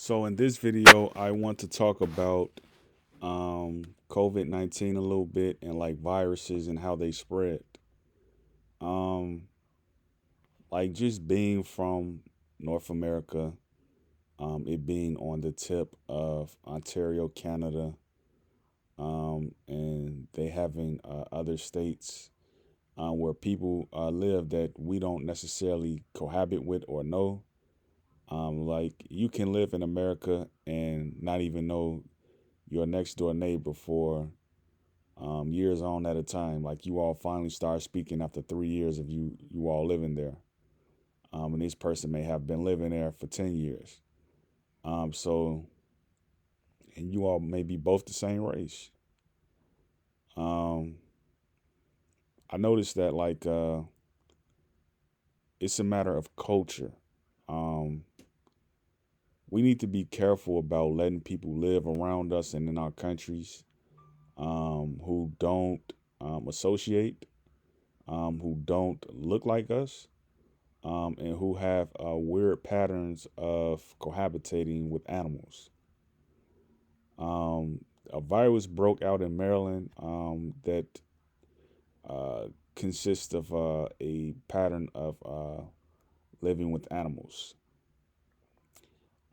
So in this video, I want to talk about COVID-19 a little bit and like viruses and how they spread. Um, like just being from North America, it being on the tip of Ontario, Canada, and they having other states where people live that we don't necessarily cohabit with or know. Like you can live in America and not even know your next door neighbor for years on at a time. Like you all finally start speaking after 3 years of you all living there. And this person may have been living there for 10 years. So and you all may be both the same race. Um, I noticed that it's a matter of culture. Um, we need to be careful about letting people live around us and in our countries who don't associate, who don't look like us, and who have weird patterns of cohabitating with animals. A virus broke out in Maryland that uh, consists of a pattern of living with animals.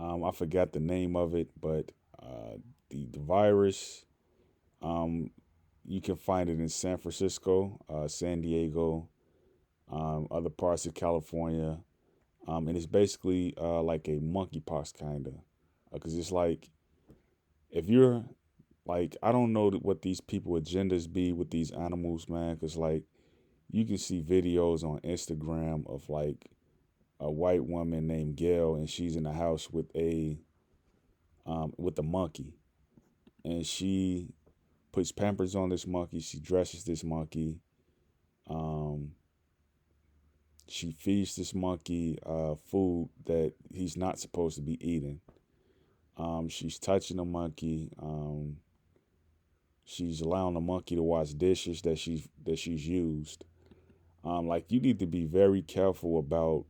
I forgot the name of it, but the virus, um, you can find it in San Francisco, San Diego, other parts of California. And it's basically like a monkeypox kind of, because it's like if you're like I don't know what these people agendas be with these animals, man. Because like you can see videos on Instagram of like a white woman named Gail, and she's in the house with a monkey, and she puts pampers on this monkey. She dresses this monkey. Um, she feeds this monkey food that he's not supposed to be eating. She's touching the monkey. She's allowing the monkey to wash dishes that she's used. Like you need to be very careful about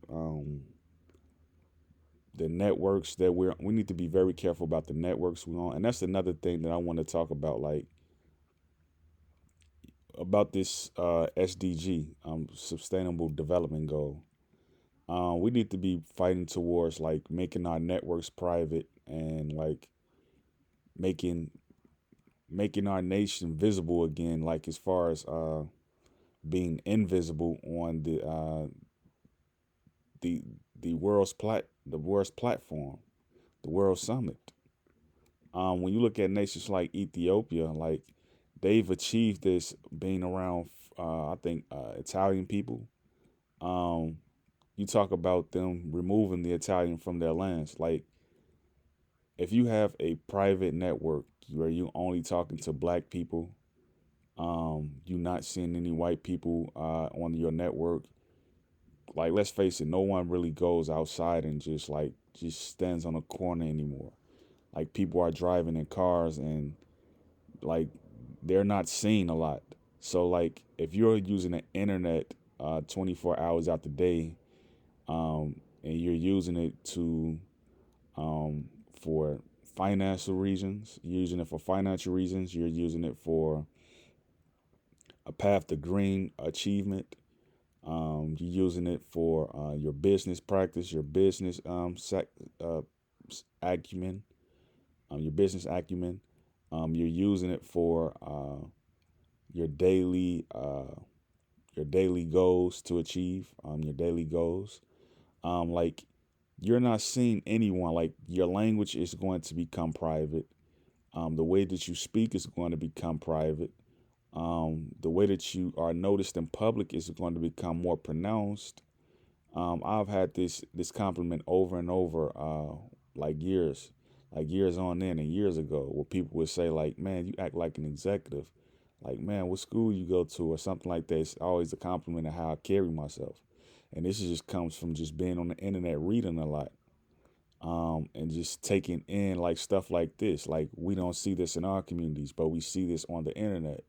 the networks that we need to be very careful about the networks we're on. And that's another thing that I want to talk about, like about this SDG, Sustainable Development Goal. We need to be fighting towards like making our networks private and like making making our nation visible again, like as far as being invisible on the the world's platform, the World Summit. When you look at nations like Ethiopia, like they've achieved this being around, I think Italian people. Um, you talk about them removing the Italian from their lands. Like if you have a private network where you only talking to black people, you're not seeing any white people on your network. Like let's face it, no one really goes outside and just stands on a corner anymore. Like people are driving in cars and like they're not seeing a lot. So like if you're using the internet 24 hours out the day, and you're using it to for financial reasons, you're using it for financial reasons, you're using it for a path to green achievement. You're using it for your business practice, your business uh, acumen, your business acumen. You're using it for your daily uh, your daily goals to achieve your daily goals. Like you're not seeing anyone. Like your language is going to become private. The way that you speak is going to become private. The way that you are noticed in public is going to become more pronounced. I've had this compliment over and over, like years on end and years ago, where people would say like, "Man, you act like an executive." Like, man, what school you go to or something like that. It's always a compliment of how I carry myself. And this just comes from just being on the internet reading a lot. And just taking in like stuff like this. Like we don't see this in our communities, but we see this on the internet.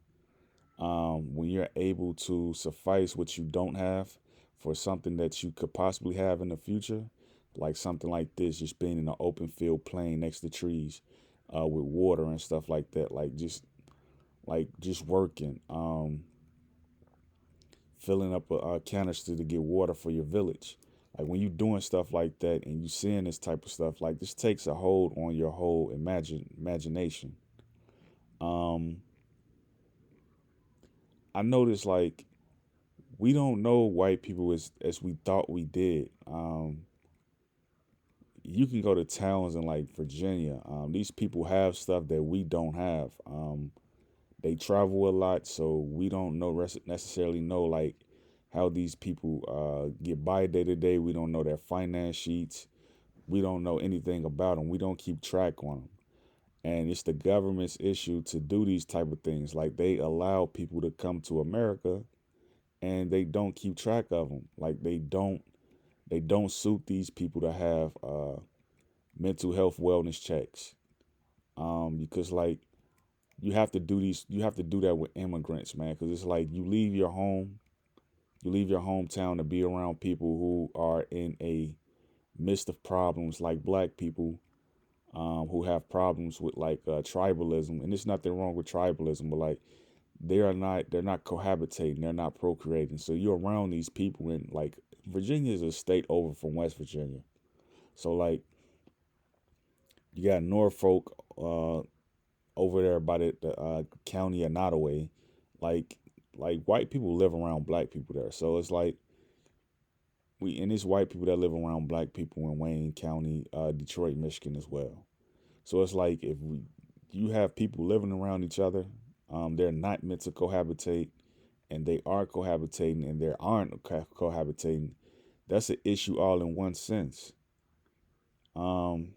When you're able to suffice what you don't have for something that you could possibly have in the future, like something like this, just being in an open field, playing next to trees, with water and stuff like that, like just working, filling up a canister to get water for your village. Like when you doing stuff like that and you seeing this type of stuff, like this takes a hold on your whole imagination. Um, I noticed like we don't know white people as we thought we did. You can go to towns in like Virginia. These people have stuff that we don't have. They travel a lot, so we don't know necessarily know like how these people get by day to day. We don't know their finance sheets. We don't know anything about them. We don't keep track on them. And it's the government's issue to do these type of things. Like they allow people to come to America and they don't keep track of them. Like they don't suit these people to have mental health wellness checks. Because like you have to do that with immigrants, man. Because it's like you leave your hometown to be around people who are in a midst of problems, like black people, who have problems with like tribalism, and there's nothing wrong with tribalism, but like they're not cohabitating, they're not procreating. So you're around these people, and like Virginia is a state over from West Virginia. So like you got Norfolk over there by the county of Nottoway, like white people live around black people there. So it's like we and it's white people that live around black people in Wayne County, Detroit, Michigan as well. So it's like if you have people living around each other, they're not meant to cohabitate, and they are cohabitating, and they aren't cohabitating. That's an issue all in one sense. Um,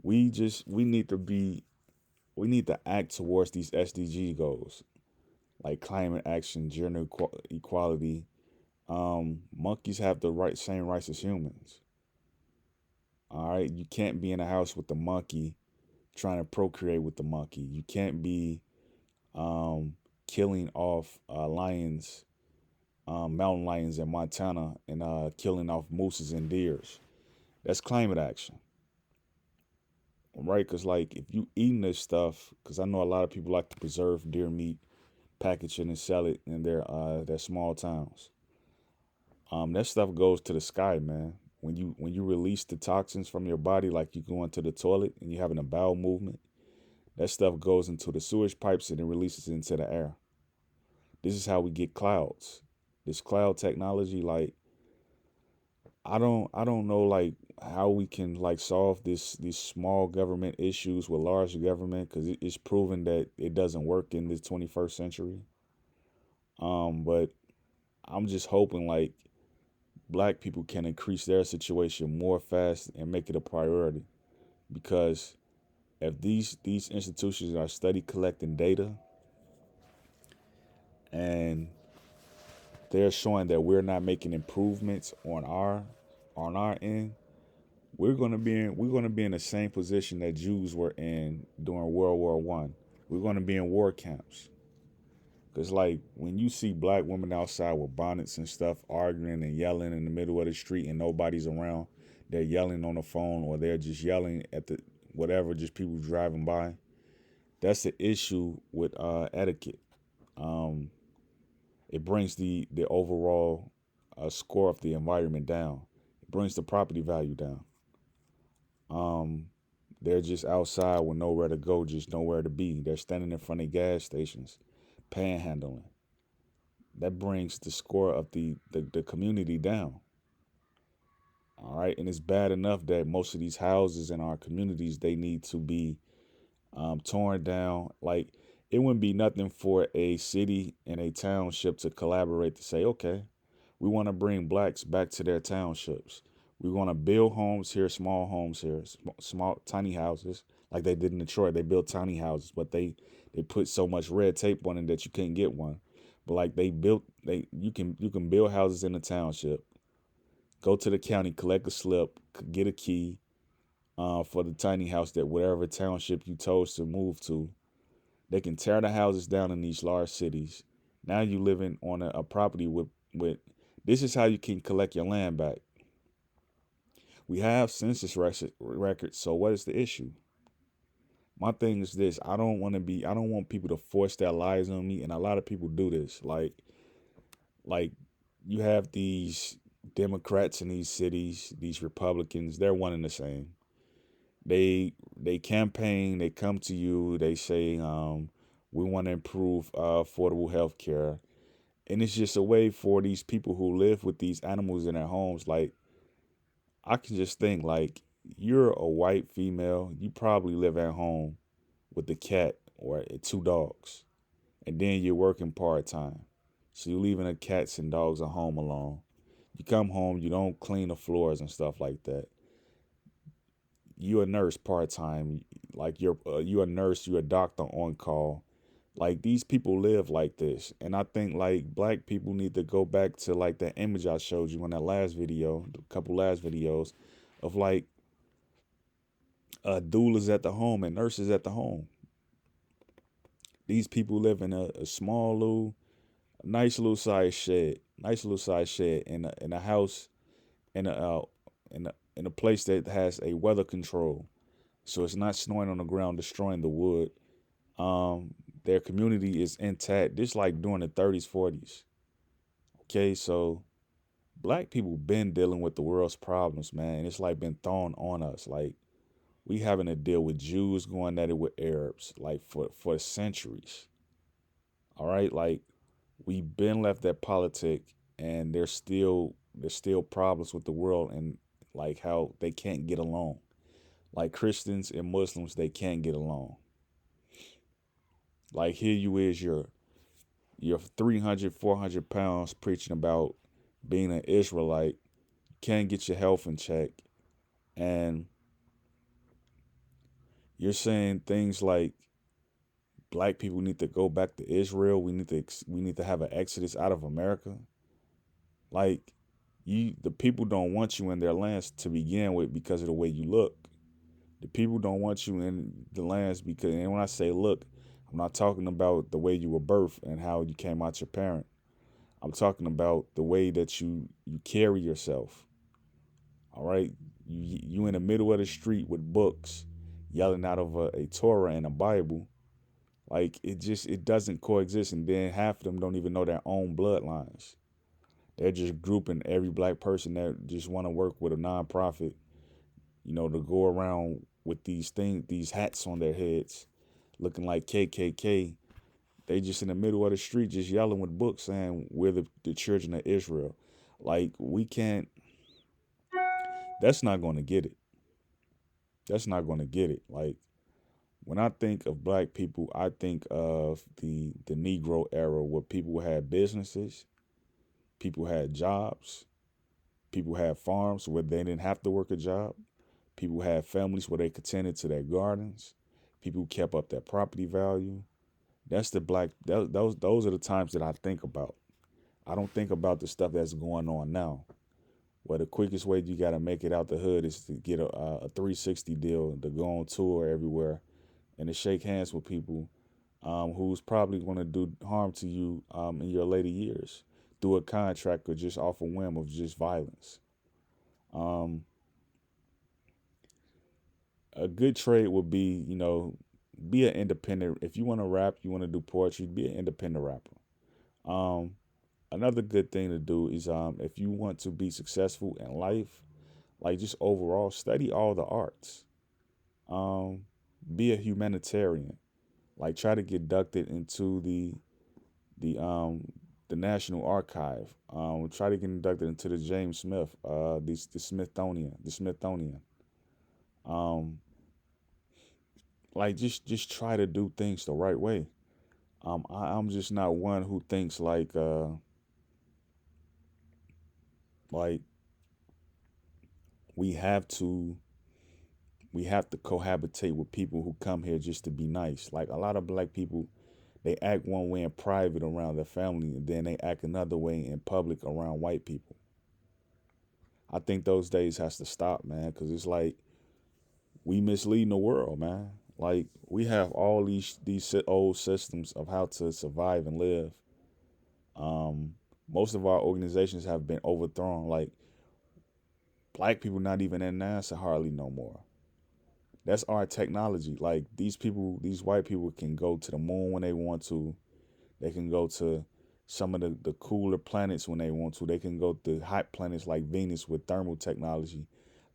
we need to be we need to act towards these SDG goals like climate action, gender equality. Monkeys have the same rights as humans. All right, you can't be in a house with the monkey trying to procreate with the monkey. You can't be um, killing off lions, mountain lions in Montana, and killing off mooses and deers. That's climate action, right? Because like if you eating this stuff, because I know a lot of people like to preserve deer meat, package it and sell it in their small towns. That stuff goes to the sky, man. When you release the toxins from your body, like you go into the toilet and you're having a bowel movement, that stuff goes into the sewage pipes and it releases into the air. This is how we get clouds. This cloud technology, like I don't know like how we can like solve these small government issues with large government because it's proven that it doesn't work in the 21st century. But I'm just hoping like black people can increase their situation more fast and make it a priority because if these institutions are steady collecting data and they're showing that we're not making improvements on our end, we're gonna be in the same position that Jews were in during World War One. We're gonna be in war camps. Cause like when you see black women outside with bonnets and stuff arguing and yelling in the middle of the street and nobody's around, they're yelling on the phone or they're just yelling at the whatever, just people driving by. That's the issue with etiquette. Um, it brings the overall score of the environment down. It brings the property value down. Um, they're just outside with nowhere to go, just nowhere to be. They're standing in front of gas stations, panhandling. That brings the score of the community down. All right. And it's bad enough that most of these houses in our communities, they need to be torn down. Like it wouldn't be nothing for a city and a township to collaborate to say, okay, we want to bring blacks back to their townships. We want to build homes here, small homes here, small tiny houses, like they did in Detroit. They built tiny houses, but they put so much red tape on it that you can't get one. But like they you can build houses in the township. Go to the county, collect a slip, get a key for the tiny house that whatever township you chose to move to. They can tear the houses down in these large cities. Now you living on a property with This is how you can collect your land back. We have census records, so what is the issue? My thing is this: I don't want people to force their lies on me, and a lot of people do this. Like you have these Democrats in these cities, these Republicans, they're one and the same. They campaign, they come to you, they say, we want to improve affordable health care. And it's just a way for these people who live with these animals in their homes. Like, I can just think, like, you're a white female, you probably live at home with a cat or two dogs, and then you're working part time. So you're leaving the cats and dogs at home alone. You come home, you don't clean the floors and stuff like that. You a nurse part time, like you a nurse, you a doctor on call. Like these people live like this, and I think like black people need to go back to like that image I showed you in that last video, a couple last videos, of like doulas at the home and nurses at the home. These people live in a small little, nice little size shed in a house in in a place that has a weather control, so it's not snowing on the ground destroying the wood. Their community is intact. This like during the 30s, 40s. Okay, so black people been dealing with the world's problems, man. It's like been thrown on us. Like we having to deal with Jews going at it with Arabs, like for centuries. All right, like we been left that politic, and there's still problems with the world and like how they can't get along. Like Christians and Muslims, they can't get along. Like here you is, you're 300, 400 pounds preaching about being an Israelite, can't get your health in check, and you're saying things like black people need to go back to Israel. We need to have an exodus out of America. Like the people don't want you in their lands to begin with because of the way you look. The people don't want you in the lands because, and when I say look, I'm not talking about the way you were birthed and how you came out your parent. I'm talking about the way that you carry yourself. All right, you in the middle of the street with books, yelling out of a Torah and a Bible. Like it doesn't coexist. And then half of them don't even know their own bloodlines. They're just grouping every black person that just want to work with a nonprofit, to go around with these hats on their heads, looking like KKK. They just in the middle of the street, just yelling with books, saying we're the children of Israel. Like we can't. That's not going to get it. That's not going to get it. Like when I think of black people, I think of the Negro era where people had businesses, people had jobs, people had farms where they didn't have to work a job. People had families where they could tend to their gardens. People kept up their property value. That's the black. Those are the times that I think about. I don't think about the stuff that's going on now. Well, the quickest way you got to make it out the hood is to get a 360 deal, to go on tour everywhere, and to shake hands with people who's probably going to do harm to you in your later years through a contract or just off a whim of just violence. Um, a good trade would be, be an independent. If you want to rap, you want to do poetry, be an independent rapper. Um, Another good thing to do is if you want to be successful in life, like just overall, study all the arts. Um, be a humanitarian. Like try to get inducted into the um the National Archive. Try to get inducted into the James Smith, the Smithsonian. Um, like just try to do things the right way. I'm just not one who thinks like we have to we have to cohabitate with people who come here just to be nice. Like a lot of black people, they act one way in private around their family, and then they act another way in public around white people. I think those days has to stop, man, because it's like we misleading the world, man. Like we have all these old systems of how to survive and live. Um, Most of our organizations have been overthrown. Like black people not even in NASA hardly no more. That's our technology. Like these people, these white people can go to the moon when they want to. They can go to some of the cooler planets when they want to. They can go to hot planets like Venus with thermal technology.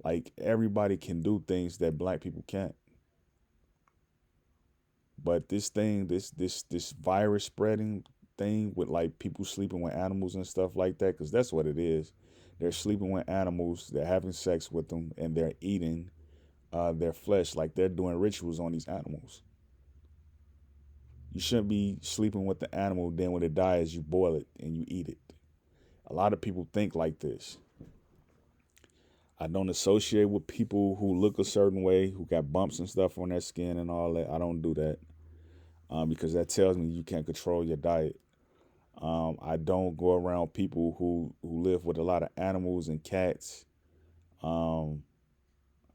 Like everybody can do things that black people can't. But this thing, this virus spreading thing with like people sleeping with animals and stuff like that, because that's what it is. They're sleeping with animals, they're having sex with them, and they're eating their flesh. Like they're doing rituals on these animals. You shouldn't be sleeping with the animal, then when it dies, you boil it and you eat it. A lot of people think like this. I don't associate with people who look a certain way, who got bumps and stuff on their skin and all that. I don't do that because that tells me you can't control your diet. I don't go around people who live with a lot of animals and cats. Um,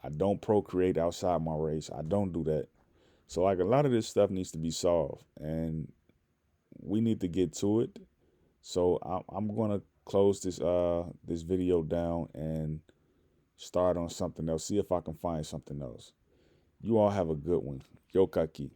I don't procreate outside my race. I don't do that. So like a lot of this stuff needs to be solved, and we need to get to it. So I'm gonna close this video down and start on something else. See if I can find something else. You all have a good one. Yo kaki.